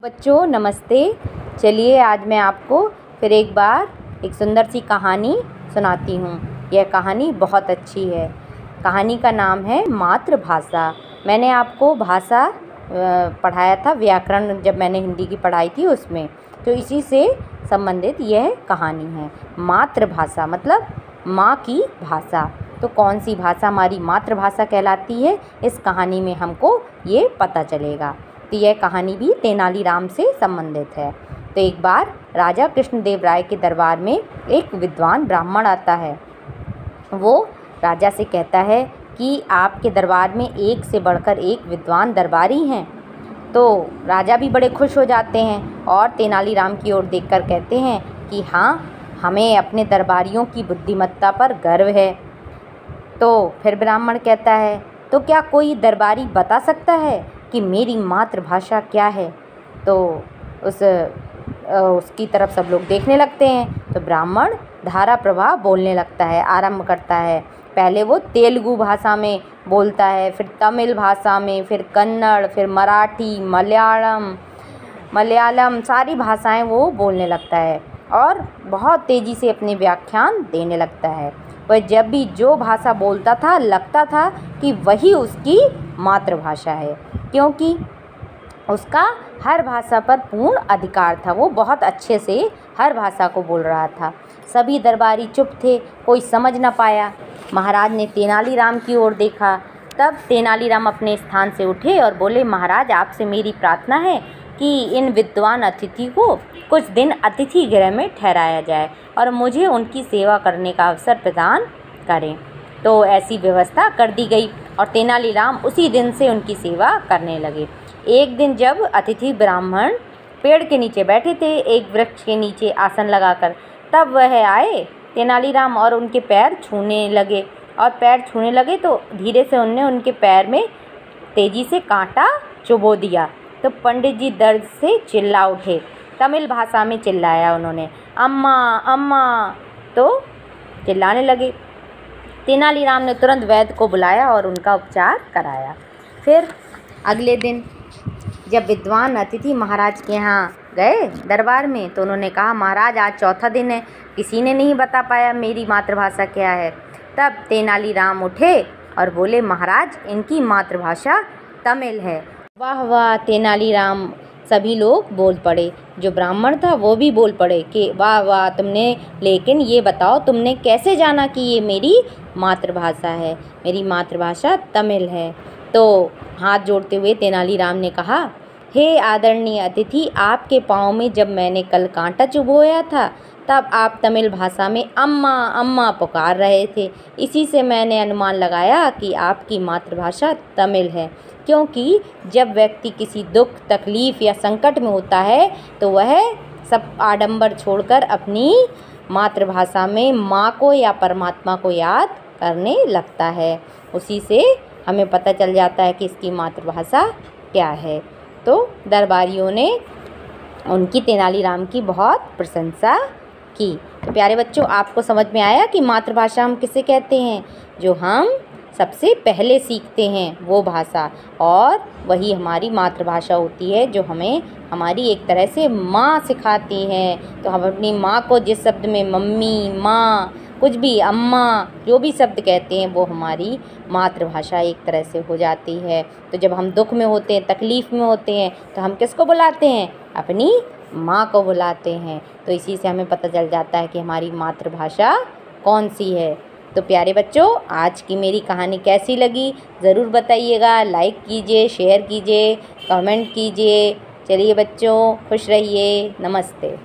बच्चों नमस्ते। चलिए आज मैं आपको फिर एक बार एक सुंदर सी कहानी सुनाती हूँ। यह कहानी बहुत अच्छी है। कहानी का नाम है मातृभाषा। मैंने आपको भाषा पढ़ाया था, व्याकरण जब मैंने हिंदी की पढ़ाई थी उसमें, तो इसी से संबंधित यह कहानी है। मातृभाषा मतलब माँ की भाषा। तो कौन सी भाषा हमारी मातृभाषा कहलाती है, इस कहानी में हमको ये पता चलेगा। तो यह कहानी भी तेनालीराम से संबंधित है। तो एक बार राजा कृष्णदेव राय के दरबार में एक विद्वान ब्राह्मण आता है। वो राजा से कहता है कि आपके दरबार में एक से बढ़कर एक विद्वान दरबारी हैं। तो राजा भी बड़े खुश हो जाते हैं और तेनालीराम की ओर देखकर कहते हैं कि हाँ, हमें अपने दरबारियों की बुद्धिमत्ता पर गर्व है। तो फिर ब्राह्मण कहता है, तो क्या कोई दरबारी बता सकता है कि मेरी मातृभाषा क्या है? तो उसकी तरफ सब लोग देखने लगते हैं। तो ब्राह्मण धारा प्रवाह बोलने लगता है, आरंभ करता है। पहले वो तेलुगु भाषा में बोलता है, फिर तमिल भाषा में, फिर कन्नड़, फिर मराठी, मलयालम सारी भाषाएं वो बोलने लगता है और बहुत तेज़ी से अपने व्याख्यान देने लगता है। वह जब भी जो भाषा बोलता था लगता था कि वही उसकी मातृभाषा है, क्योंकि उसका हर भाषा पर पूर्ण अधिकार था। वो बहुत अच्छे से हर भाषा को बोल रहा था। सभी दरबारी चुप थे, कोई समझ न पाया। महाराज ने तेनालीराम की ओर देखा। तब तेनालीराम अपने स्थान से उठे और बोले, महाराज आपसे मेरी प्रार्थना है कि इन विद्वान अतिथि को कुछ दिन अतिथि गृह में ठहराया जाए और मुझे उनकी सेवा करने का अवसर प्रदान करें। तो ऐसी व्यवस्था कर दी गई और तेनालीराम उसी दिन से उनकी सेवा करने लगे। एक दिन जब अतिथि ब्राह्मण पेड़ के नीचे बैठे थे, एक वृक्ष के नीचे आसन लगाकर, तब वह आए तेनालीराम और उनके पैर छूने लगे तो धीरे से उनने उनके पैर में तेजी से कांटा चुभो दिया। तो पंडित जी दर्द से चिल्ला उठे। तमिल भाषा में चिल्लाया उन्होंने, अम्मा अम्मा, तो चिल्लाने लगे। तेनालीराम ने तुरंत वैद्य को बुलाया और उनका उपचार कराया। फिर अगले दिन जब विद्वान अतिथि महाराज के यहाँ गए दरबार में, तो उन्होंने कहा, महाराज आज चौथा दिन है, किसी ने नहीं बता पाया मेरी मातृभाषा क्या है। तब तेनालीराम उठे और बोले, महाराज इनकी मातृभाषा तमिल है। वाह वाह तेनालीराम, सभी लोग बोल पड़े। जो ब्राह्मण था वो भी बोल पड़े कि वाह वाह तुमने, लेकिन ये बताओ तुमने कैसे जाना कि ये मेरी मातृभाषा है? मेरी मातृभाषा तमिल है। तो हाथ जोड़ते हुए तेनालीराम ने कहा, हे आदरणीय अतिथि, आपके पाँव में जब मैंने कल कांटा चुभोया था तब आप तमिल भाषा में अम्मा अम्मा पुकार रहे थे। इसी से मैंने अनुमान लगाया कि आपकी मातृभाषा तमिल है, क्योंकि जब व्यक्ति किसी दुख, तकलीफ़ या संकट में होता है तो वह सब आडंबर छोड़कर अपनी मातृभाषा में माँ को या परमात्मा को याद करने लगता है। उसी से हमें पता चल जाता है कि इसकी मातृभाषा क्या है। तो दरबारियों ने उनकी तेनालीराम की बहुत प्रशंसा की। तो प्यारे बच्चों, आपको समझ में आया कि मातृभाषा हम किसे कहते हैं? जो हम सबसे पहले सीखते हैं वो भाषा, और वही हमारी मातृभाषा होती है जो हमें हमारी एक तरह से माँ सिखाती है। तो हम अपनी माँ को जिस शब्द में मम्मी, माँ, कुछ भी, अम्मा, जो भी शब्द कहते हैं वो हमारी मातृभाषा एक तरह से हो जाती है। तो जब हम दुख में होते हैं, तकलीफ़ में होते हैं, तो हम किसको बुलाते हैं? अपनी माँ को बुलाते हैं। तो इसी से हमें पता चल जाता है कि हमारी मातृभाषा कौन सी है। तो प्यारे बच्चों, आज की मेरी कहानी कैसी लगी ज़रूर बताइएगा। लाइक कीजिए, शेयर कीजिए, कमेंट कीजिए। चलिए बच्चों, खुश रहिए। नमस्ते।